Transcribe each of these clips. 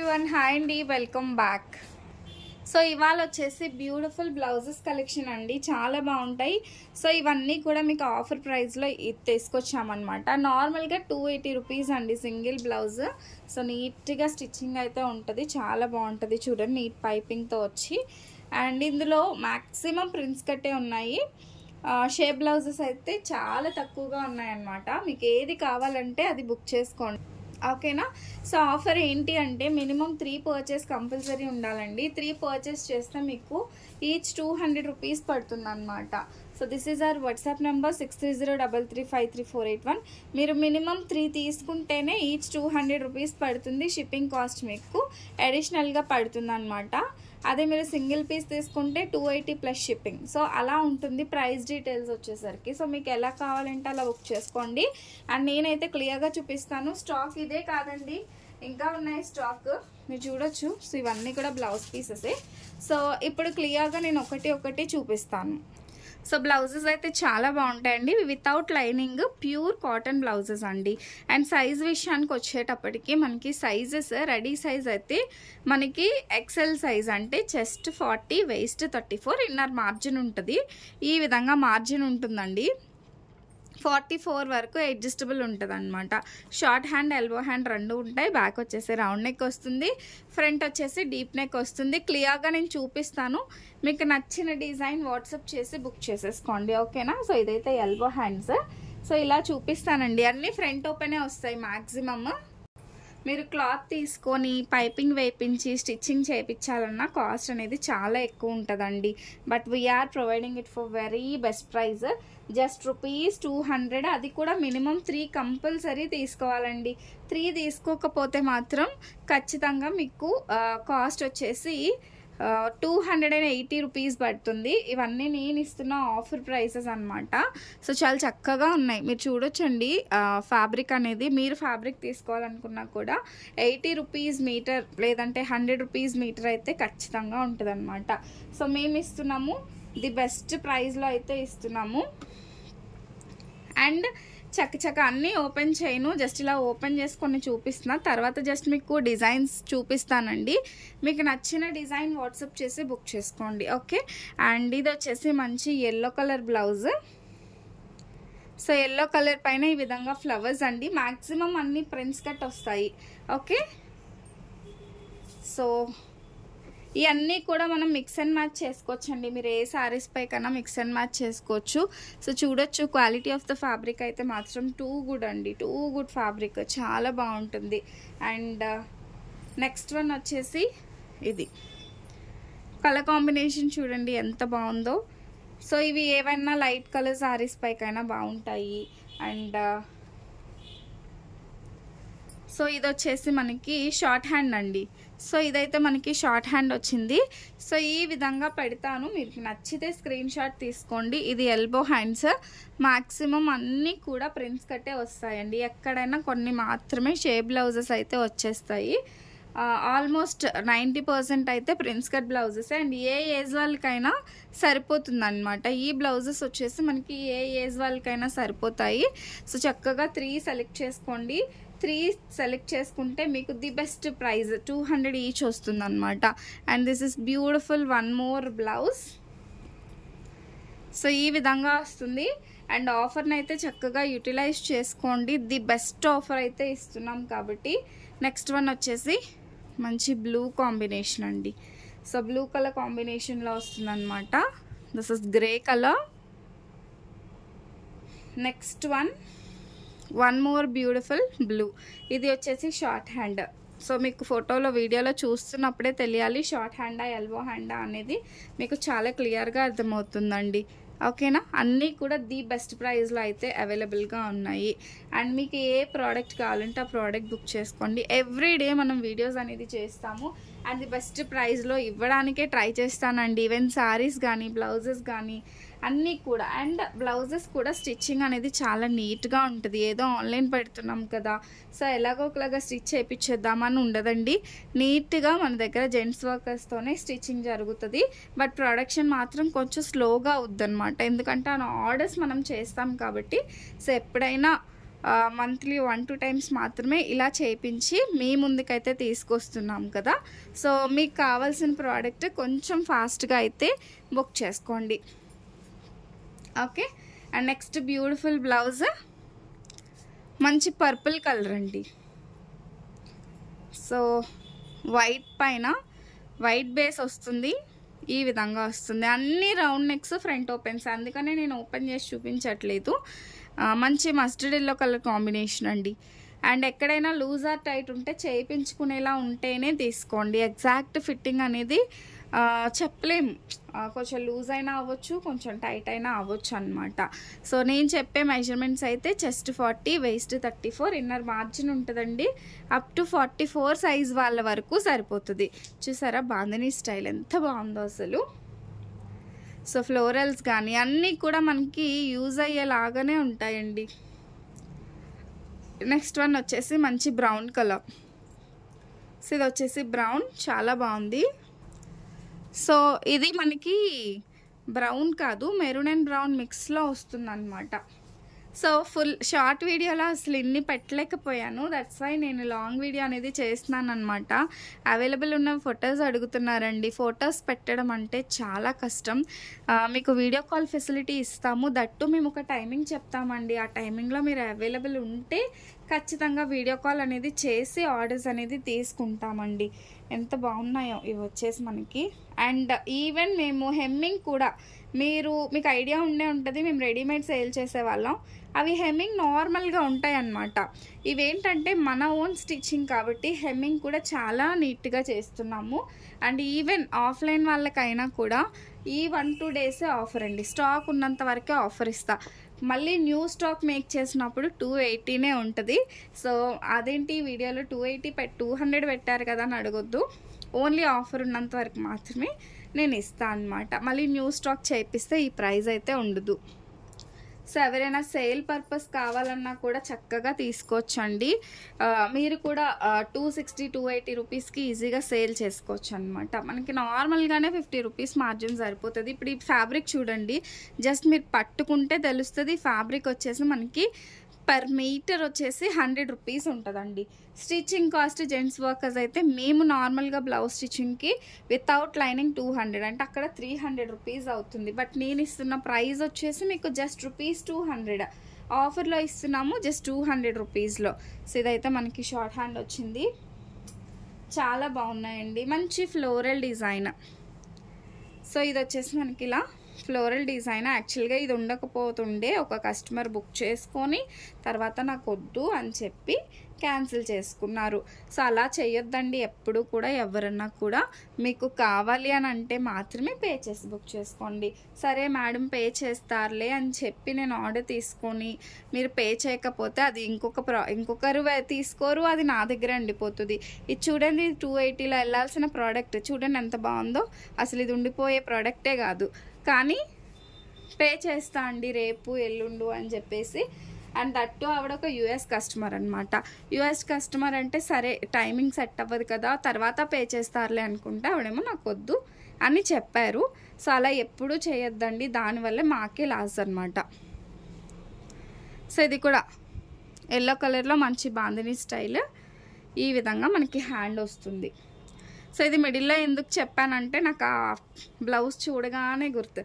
everyone, hi అండి, welcome back. So ఇవాళ వచ్చేసి బ్యూటిఫుల్ బ్లౌజెస్ కలెక్షన్ అండి, చాలా బాగుంటాయి. సో ఇవన్నీ కూడా మీకు ఆఫర్ ప్రైస్లో తీసుకొచ్చామన్నమాట. నార్మల్గా 280 రూపీస్ అండి సింగిల్ బ్లౌజ్. సో నీట్గా స్టిచ్చింగ్ అయితే ఉంటుంది, చాలా బాగుంటుంది. చూడండి, నీట్ పైపింగ్తో వచ్చి. అండ్ ఇందులో మ్యాక్సిమం ప్రింట్స్ కట్టే ఉన్నాయి. షేప్ బ్లౌజెస్ అయితే చాలా తక్కువగా ఉన్నాయన్నమాట. మీకు ఏది కావాలంటే అది బుక్ చేసుకోండి, ఓకేనా. సో ఆఫర్ ఏంటి అంటే మినిమం 3 పర్చేస్ కంపల్సరీ ఉండాలండి. 3 పర్చేస్ చేస్తే మీకు ఈచ్ 200 రూపీస్ పడుతుంది అనమాట. So this is our WhatsApp number 6303353481. మీరు మినిమం 3 తీసుకుంటేనే ఈచ్ 200 రూపీస్ పడుతుంది. షిప్పింగ్ కాస్ట్ మీకు అడిషనల్గా పడుతుంది అనమాట. అదే మీరు సింగిల్ పీస్ తీసుకుంటే 280 ప్లస్ షిప్పింగ్. సో అలా ఉంటుంది ప్రైస్ డీటెయిల్స్ వచ్చేసరికి. సో మీకు ఎలా కావాలంటే అలా బుక్ చేసుకోండి. అండ్ నేనైతే క్లియర్గా చూపిస్తాను. స్టాక్ ఇదే కాదండి, ఇంకా ఉన్నాయి స్టాక్, మీరు చూడొచ్చు. సో ఇవన్నీ కూడా బ్లౌజ్ పీసెసే. సో ఇప్పుడు క్లియర్గా నేను ఒకటి చూపిస్తాను. సో బ్లౌజెస్ అయితే చాలా బాగుంటాయండి, without lining, pure cotton blouses అండి. అండ్ సైజ్ విషయానికి వచ్చేటప్పటికి మనకి సైజెస్ రెడీ సైజ్ అయితే మనకి ఎక్సెల్ సైజ్ అంటే చెస్ట్ 40, వేస్ట్ 34, ఇన్నర్ మార్జిన్ ఉంటుంది. ఈ విధంగా మార్జిన్ ఉంటుందండి. 44 వరకు అడ్జస్టబుల్ ఉంటుంది అనమాట. షార్ట్ హ్యాండ్, ఎల్బో హ్యాండ్ రెండు ఉంటాయి. బ్యాక్ వచ్చేసి రౌండ్ నెక్ వస్తుంది, ఫ్రంట్ వచ్చేసి డీప్ నెక్ వస్తుంది. క్లియర్గా నేను చూపిస్తాను. మీకు నచ్చిన డిజైన్ వాట్సాప్ చేసి బుక్ చేసేసుకోండి, ఓకేనా. సో ఇదైతే ఎల్బో హ్యాండ్స్. సో ఇలా చూపిస్తానండి. అన్నీ ఫ్రంట్ ఓపెనే వస్తాయి మ్యాక్సిమమ్. మీరు క్లాత్ తీసుకొని పైపింగ్ వేయించి స్టిచ్చింగ్ చేయించాలన్నా కాస్ట్ అనేది చాలా ఎక్కువ ఉంటుందండి. But we are providing it for very best price, just ₹200. అది కూడా మినిమం 3 కంపల్సరీ తీసుకోవాలండి. 3 తీసుకోకపోతే మాత్రం ఖచ్చితంగా మీకు కాస్ట్ వచ్చేసి 280 రూపీస్ పడుతుంది. ఇవన్నీ నేను ఇస్తున్న ఆఫర్ ప్రైసెస్ అనమాట. సో చాలా చక్కగా ఉన్నాయి, మీరు చూడొచ్చండి. ఫ్యాబ్రిక్ అనేది మీరు ఫ్యాబ్రిక్ తీసుకోవాలనుకున్నా కూడా 80 రూపీస్ మీటర్ లేదంటే 100 రూపీస్ మీటర్ అయితే ఖచ్చితంగా ఉంటుంది అనమాట. సో మేము ఇస్తున్నాము ది బెస్ట్ ప్రైస్లో అయితే ఇస్తున్నాము. అండ్ చక్క అన్నీ ఓపెన్ చేయను, జస్ట్ ఇలా ఓపెన్ చేసుకొని చూపిస్తున్నా. తర్వాత జస్ట్ మీకు డిజైన్స్ చూపిస్తానండి. మీకు నచ్చిన డిజైన్ వాట్సాప్ చేసి బుక్ చేసుకోండి, ఓకే. అండ్ ఇది వచ్చేసి మంచి yellow colour blouse. So yellow colour పైన ఈ విధంగా ఫ్లవర్స్ అండి. మ్యాక్సిమం అన్ని ప్రింట్స్ కట్ వస్తాయి, ఓకే. సో ఇవన్నీ కూడా మనం మిక్స్ అండ్ మ్యాచ్ చేసుకోవచ్చండి. మీరు ఏ శారీస్ పై కన్నా మిక్స్ అండ్ మ్యాచ్ చేసుకోవచ్చు. సో చూడొచ్చు, క్వాలిటీ ఆఫ్ ద ఫ్యాబ్రిక్ అయితే మాత్రం టూ గుడ్ అండి, టూ గుడ్ ఫ్యాబ్రిక్, చాలా బాగుంటుంది. అండ్ నెక్స్ట్ వన్ వచ్చేసి ఇది కలర్ కాంబినేషన్ చూడండి ఎంత బాగుందో. సో ఇవి ఏవైనా లైట్ కలర్ శారీస్ పైకైనా బాగుంటాయి. అండ్ సో ఇది వచ్చేసి మనకి షార్ట్ హ్యాండ్ అండి. సో ఇదైతే మనకి షార్ట్ హ్యాండ్ వచ్చింది. సో ఈ విధంగా పెడతాను, మీకు నచ్చితే స్క్రీన్ షాట్ తీసుకోండి. ఇది ఎల్బో హ్యాండ్స్. మ్యాక్సిమం అన్నీ కూడా ప్రింట్స్ కట్టే వస్తాయండి. ఎక్కడైనా కొన్ని మాత్రమే షేప్ బ్లౌజెస్ అయితే వచ్చేస్తాయి. ఆల్మోస్ట్ 90% అయితే prints cut blouses. And A age వాళ్ళకైనా సరిపోతుంది అనమాట. ఈ బ్లౌజెస్ వచ్చేసి మనకి ఏ ఏజ్ వాళ్ళకైనా సరిపోతాయి. సో చక్కగా 3 సెలెక్ట్ చేసుకోండి. 3 సెలెక్ట్ చేసుకుంటే మీకు ది బెస్ట్ ప్రైస్ 200 ఈచ్ వస్తుంది అనమాట. And this is beautiful one more blouse. So ఈ విధంగా వస్తుంది. అండ్ ఆఫర్ని అయితే చక్కగా యూటిలైజ్ చేసుకోండి. ది బెస్ట్ ఆఫర్ అయితే ఇస్తున్నాం కాబట్టి. నెక్స్ట్ వన్ వచ్చేసి మంచి బ్లూ కాంబినేషన్ అండి. సో బ్లూ కలర్ కాంబినేషన్లో వస్తుంది అనమాట. This is grey colour. Next one more beautiful blue. ఇది వచ్చేసి షార్ట్ హ్యాండ్. సో మీకు ఫోటోలో వీడియోలో చూస్తున్నప్పుడే తెలియాలి షార్ట్ హ్యాండా ఎల్బో హ్యాండా అనేది మీకు చాలా క్లియర్గా అర్థమవుతుందండి, ఓకేనా. అన్నీ కూడా ది బెస్ట్ ప్రైస్లో అయితే అవైలబుల్గా ఉన్నాయి. అండ్ మీకు ఏ ప్రోడక్ట్ కావాలంటే ఆ ప్రోడక్ట్ బుక్ చేసుకోండి. ఎవ్రీడే మనం వీడియోస్ అనేది చేస్తాము. అండ్ ది బెస్ట్ ప్రైస్లో ఇవ్వడానికే ట్రై చేస్తానండి. ఈవెన్ శారీస్ కానీ బ్లౌజెస్ కానీ అన్నీ కూడా. అండ్ బ్లౌజెస్ కూడా స్టిచ్చింగ్ అనేది చాలా నీట్గా ఉంటుంది. ఏదో ఆన్లైన్ పెడుతున్నాం కదా, సో ఎలాగో ఒకలాగా స్టిచ్ చేయించేద్దామని ఉండదండి. నీట్గా మన దగ్గర జెంట్స్ వర్కర్స్తోనే స్టిచ్చింగ్ జరుగుతుంది. బట్ ప్రొడక్షన్ మాత్రం కొంచెం స్లోగా అవుద్దన్నమాట, ఎందుకంటే ఆ ఆర్డర్స్ మనం చేస్తాం కాబట్టి. సో ఎప్పుడైనా మంత్లీ 1-2 టైమ్స్ మాత్రమే ఇలా చేయించి మీ ముందుకైతే తీసుకొస్తున్నాం కదా. సో మీకు కావాల్సిన ప్రోడక్ట్ కొంచెం ఫాస్ట్గా అయితే బుక్ చేసుకోండి. Okay. And next beautiful blouse మంచి పర్పుల్ కలర్ అండి. సో వైట్ పైన వైట్ బేస్ వస్తుంది, ఈ విధంగా వస్తుంది. అన్ని రౌండ్ నెక్స్, ఫ్రంట్ ఓపెన్స్, అందుకనే నేను ఓపెన్ చేసి చూపించట్లేదు. మంచి మస్టర్డ్ ఎల్లో కలర్ కాంబినేషన్ అండి. అండ్ ఎక్కడైనా లూజ్ ఆర్ టైట్ ఉంటే చేయించుకునేలా ఉంటేనే తీసుకోండి. ఎగ్జాక్ట్ ఫిట్టింగ్ అనేది చెప్పలేము, కొంచెం లూజ్ అయినా అవ్వచ్చు, కొంచెం టైట్ అయినా అవ్వచ్చు అనమాట. సో నేను చెప్పే మెజర్మెంట్స్ అయితే చెస్ట్ 40, వేస్ట్ 34, ఇన్నర్ మార్జిన్ ఉంటుందండి. అప్ టు 44 సైజ్ వాళ్ళ వరకు సరిపోతుంది. చూసారా బాందినీ స్టైల్ ఎంత బాగుందో అసలు. సో ఫ్లోరల్స్ కానీ అన్నీ కూడా మనకి యూజ్ అయ్యేలాగానే ఉంటాయండి. నెక్స్ట్ వన్ వచ్చేసి మంచి బ్రౌన్ కలర్. సో ఇది వచ్చేసి బ్రౌన్, చాలా బాగుంది. సో ఇది మనకి బ్రౌన్ కాదు, మెరూన్ అండ్ బ్రౌన్ మిక్స్లో వస్తుంది అనమాట. సో ఫుల్ షార్ట్ వీడియోలో అసలు ఇన్ని పెట్టలేకపోయాను, దట్స్ వై నేను లాంగ్ వీడియో అనేది చేస్తున్నాను అనమాట. అవైలబుల్ ఉన్న ఫొటోస్ అడుగుతున్నారండి. ఫొటోస్ పెట్టడం అంటే చాలా కష్టం. మీకు వీడియో కాల్ ఫెసిలిటీ ఇస్తాము, దట్టు మేము ఒక టైమింగ్ చెప్తామండి. ఆ టైమింగ్లో మీరు అవైలబుల్ ఉంటే ఖచ్చితంగా వీడియో కాల్ అనేది చేసి ఆర్డర్స్ అనేది తీసుకుంటామండి. ఎంత బాగున్నాయో ఇవి వచ్చేసి మనకి. అండ్ ఈవెన్ మేము హెమ్మింగ్ కూడా, మీకు ఐడియా ఉండే ఉంటుంది, మేము రెడీమేడ్ సేల్ చేసేవాళ్ళం. అవి హెమ్మింగ్ నార్మల్గా ఉంటాయి అన్నమాట. ఇవేంటంటే మన ఓన్ స్టిచ్చింగ్ కాబట్టి హెమ్మింగ్ కూడా చాలా నీట్గా చేస్తున్నాము. అండ్ ఈవెన్ ఆఫ్లైన్ వాళ్ళకైనా కూడా ఈ 1-2 డేసే ఆఫర్ అండి. స్టాక్ ఉన్నంత వరకే ఆఫర్ ఇస్తా. మళ్ళీ న్యూ స్టాక్ మేక్ చేసినప్పుడు 280నే ఉంటుంది. సో అదేంటి వీడియోలో 200 పెట్టారు కదా అని అడగొద్దు. ఓన్లీ ఆఫర్ ఉన్నంత వరకు మాత్రమే నేను ఇస్తాను అనమాట. మళ్ళీ న్యూ స్టాక్ చేపిస్తే ఈ ప్రైస్ అయితే ఉండదు. సో ఎవరైనా సేల్ పర్పస్ కావాలన్నా కూడా చక్కగా తీసుకోవచ్చండి. మీరు కూడా 260-280 రూపీస్కి ఈజీగా సేల్ చేసుకోవచ్చు అనమాట. మనకి నార్మల్గానే 50 రూపీస్ మార్జిన్ సరిపోతుంది. ఇప్పుడు ఈ ఫ్యాబ్రిక్ చూడండి, జస్ట్ మీరు పట్టుకుంటే తెలుస్తుంది. ఫ్యాబ్రిక్ వచ్చేసి మనకి పర్ మీటర్ వచ్చేసి 100 రూపీస్ ఉంటుందండి. స్టిచ్చింగ్ కాస్ట్ జెంట్స్ వర్కర్స్ అయితే మేము నార్మల్గా బ్లౌజ్ స్టిచ్చింగ్కి వితౌట్ లైనింగ్ 200, అంటే అక్కడ 300 రూపీస్ అవుతుంది. బట్ నేను ఇస్తున్న ప్రైస్ వచ్చేసి మీకు జస్ట్ ₹200 ఆఫర్లో ఇస్తున్నాము, జస్ట్ 200 రూపీస్లో. సో ఇదైతే మనకి షార్ట్ హ్యాండ్ వచ్చింది, చాలా బాగున్నాయండి. మంచి ఫ్లోరల్ డిజైన్. సో ఇది వచ్చేసి మనకి ఇలా ఫ్లోరల్ డిజైన్. యాక్చువల్గా ఇది ఉండకపోతుండే, ఒక కస్టమర్ బుక్ చేసుకొని తర్వాత నాకు వద్దు అని చెప్పి క్యాన్సిల్ చేసుకున్నారు. సో అలా చేయొద్దండి ఎప్పుడు కూడా. ఎవరన్నా కూడా మీకు కావాలి అని అంటే మాత్రమే పే చేసి బుక్ చేసుకోండి. సరే మేడం పే చేస్తారులే అని చెప్పి నేను ఆర్డర్ తీసుకొని మీరు పే చేయకపోతే అది ఇంకొకరు తీసుకోరు, అది నా దగ్గర ఉండిపోతుంది. ఇది చూడండి, 280లో వెళ్ళాల్సిన ప్రోడక్ట్ చూడండి ఎంత బాగుందో. అసలు ఇది ఉండిపోయే ప్రోడక్టే కాదు, కానీ పే చేస్తా అండి రేపు ఎల్లుండు అని చెప్పేసి. అండ్ దట్టు ఆవిడ ఒక యూఎస్ కస్టమర్ అనమాట. యూఎస్ కస్టమర్ అంటే సరే టైమింగ్ సెట్ అవ్వదు కదా, తర్వాత పే చేస్తారులే అనుకుంటే ఆవిడేమో నాకు వద్దు అని చెప్పారు. సో అలా ఎప్పుడూ చేయొద్దండి, దానివల్ల మాకే లాస్ అనమాట. సో ఇది కూడా ఎల్లో కలర్లో మంచి బాందినీ స్టైల్, ఈ విధంగా మనకి హ్యాండ్ వస్తుంది. సో ఇది మిడిల్లో ఎందుకు చెప్పానంటే నాకు ఆ బ్లౌజ్ చూడగానే గుర్తు.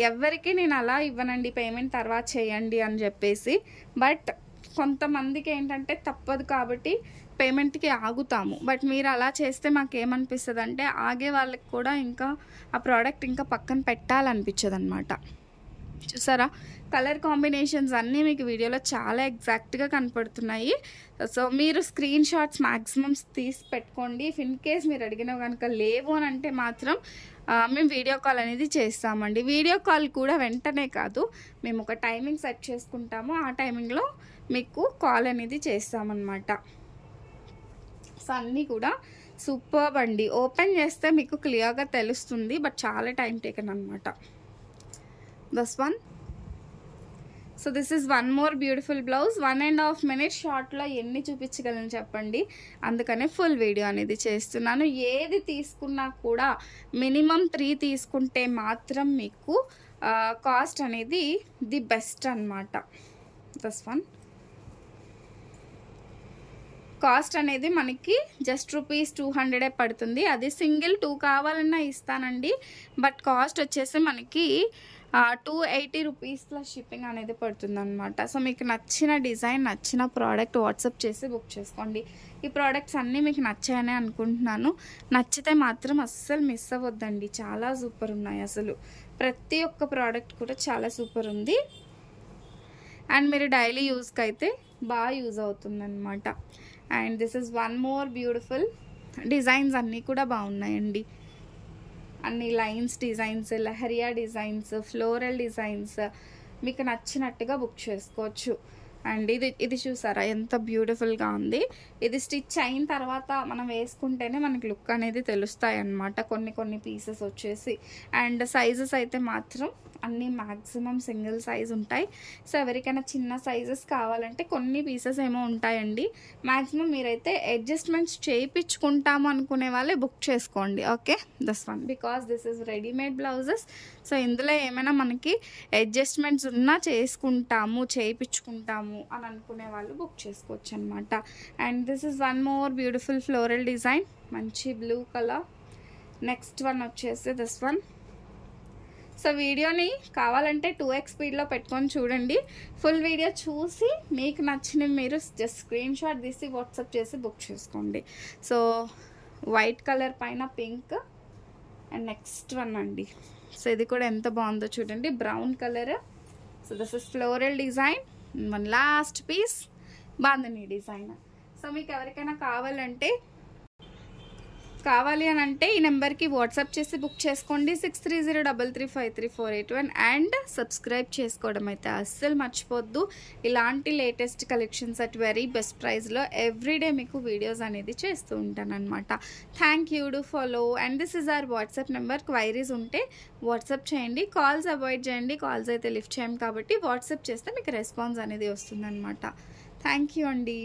ఎవరికి నేను అలా ఇవ్వనండి పేమెంట్ తర్వాత చేయండి అని చెప్పేసి. బట్ కొంతమందికి ఏంటంటే తప్పదు కాబట్టి పేమెంట్కి ఆగుతాము. బట్ మీరు అలా చేస్తే మాకేమనిపిస్తుంది అంటే ఆగే వాళ్ళకి కూడా ఇంకా ఆ ప్రోడక్ట్ ఇంకా పక్కన పెట్టాలనిపించదు అనమాట. చూసారా కలర్ కాంబినేషన్స్ అన్నీ మీకు వీడియోలో చాలా ఎగ్జాక్ట్గా కనపడుతున్నాయి. సో మీరు స్క్రీన్ షాట్స్ మ్యాక్సిమమ్స్ తీసి పెట్టుకోండి. ఇఫ్ ఇన్ కేస్ మీరు అడిగినవి కనుక లేవు అని అంటే మాత్రం మేము వీడియో కాల్ అనేది చేస్తామండి. వీడియో కాల్ కూడా వెంటనే కాదు, మేము ఒక టైమింగ్ సెట్ చేసుకుంటాము, ఆ టైమింగ్లో మీకు కాల్ అనేది చేస్తామన్నమాట. సో అన్నీ కూడా సూపర్బ్ అండి. ఓపెన్ చేస్తే మీకు క్లియర్గా తెలుస్తుంది, బట్ చాలా టైం టేకన్ అనమాట. This one. So this is one more beautiful blouse. 1.5 minutes షార్ట్లో ఎన్ని చూపించగలను చెప్పండి, అందుకనే ఫుల్ వీడియో అనేది చేస్తున్నాను. ఏది తీసుకున్నా కూడా మినిమం 3 తీసుకుంటే మాత్రం మీకు కాస్ట్ అనేది ది బెస్ట్ అనమాట. This one. కాస్ట్ అనేది మనకి జస్ట్ ₹200 పడుతుంది. అది సింగిల్ 2 కావాలన్నా ఇస్తానండి. బట్ కాస్ట్ వచ్చేసి మనకి ₹280 ప్లస్ షిప్పింగ్ అనేది పడుతుంది అనమాట. సో మీకు నచ్చిన డిజైన్, నచ్చిన ప్రోడక్ట్ వాట్సాప్ చేసి బుక్ చేసుకోండి. ఈ ప్రోడక్ట్స్ అన్నీ మీకు నచ్చాయని అనుకుంటున్నాను. నచ్చితే మాత్రం అస్సలు మిస్ అవ్వద్దండి. చాలా సూపర్ ఉన్నాయి. అసలు ప్రతి ఒక్క ప్రోడక్ట్ కూడా చాలా సూపర్ ఉంది. అండ్ మీరు డైలీ యూస్కి అయితే బాగా యూజ్ అవుతుందన్నమాట. And this is one more beautiful. Designs అన్నీ కూడా బాగున్నాయండి. అన్ని lines designs, leheriya designs, floral designs మీకు నచ్చినట్టుగా బుక్ చేసుకోవచ్చు. అండ్ ఇది చూసారా ఎంత బ్యూటిఫుల్గా ఉంది. ఇది స్టిచ్ అయిన తర్వాత మనం వేసుకుంటేనే మనకి లుక్ అనేది తెలుస్తాయి అన్నమాట. కొన్ని పీసెస్ వచ్చేసి. అండ్ సైజెస్ అయితే మాత్రం అన్నీ మ్యాక్సిమం సింగిల్ సైజ్ ఉంటాయి. సో ఎవరికైనా చిన్న సైజెస్ కావాలంటే కొన్ని పీసెస్ ఏమో ఉంటాయండి. మ్యాక్సిమం మీరైతే అడ్జస్ట్మెంట్స్ చేయించుకుంటాము అనుకునే వాళ్ళే బుక్ చేసుకోండి. Okay, this one because this is readymade blouses. So ఇందులో ఏమైనా మనకి అడ్జస్ట్మెంట్స్ ఉన్నా చేయించుకుంటాము అని అనుకునే వాళ్ళు బుక్ చేసుకోవచ్చు అనమాట. And this is one more beautiful floral design, మంచి బ్లూ కలర్. నెక్స్ట్ వన్ వచ్చేసి దిస్ వన్. సో వీడియోని కావాలంటే 2x స్పీడ్లో పెట్టుకొని చూడండి. ఫుల్ వీడియో చూసి మీకు నచ్చినవి మీరు జస్ట్ స్క్రీన్ షాట్ తీసి వాట్సాప్ చేసి బుక్ చేసుకోండి. సో వైట్ కలర్ పైన పింక్. అండ్ నెక్స్ట్ వన్ అండి. సో ఇది కూడా ఎంత బాగుందో చూడండి, brown colour. So this is floral design. One last piece bandhani design. So మీకు ఎవరికైనా కావాలి అని అంటే ఈ నెంబర్కి వాట్సాప్ చేసి బుక్ చేసుకోండి. 6303353481. అండ్ సబ్స్క్రైబ్ చేసుకోవడం అయితే అస్సలు మర్చిపోద్దు. ఇలాంటి latest collections at very best ప్రైస్లో ఎవ్రీడే మీకు వీడియోస్ అనేది చేస్తూ ఉంటాను అనమాట. Thank you, do follow. And this is our WhatsApp number. Queries ఉంటే వాట్సాప్ చేయండి. కాల్స్ అవాయిడ్ చేయండి. కాల్స్ అయితే లిఫ్ట్ చేయం కాబట్టి వాట్సాప్ చేస్తే మీకు రెస్పాన్స్ అనేది వస్తుందన్నమాట. థ్యాంక్ యూ అండి.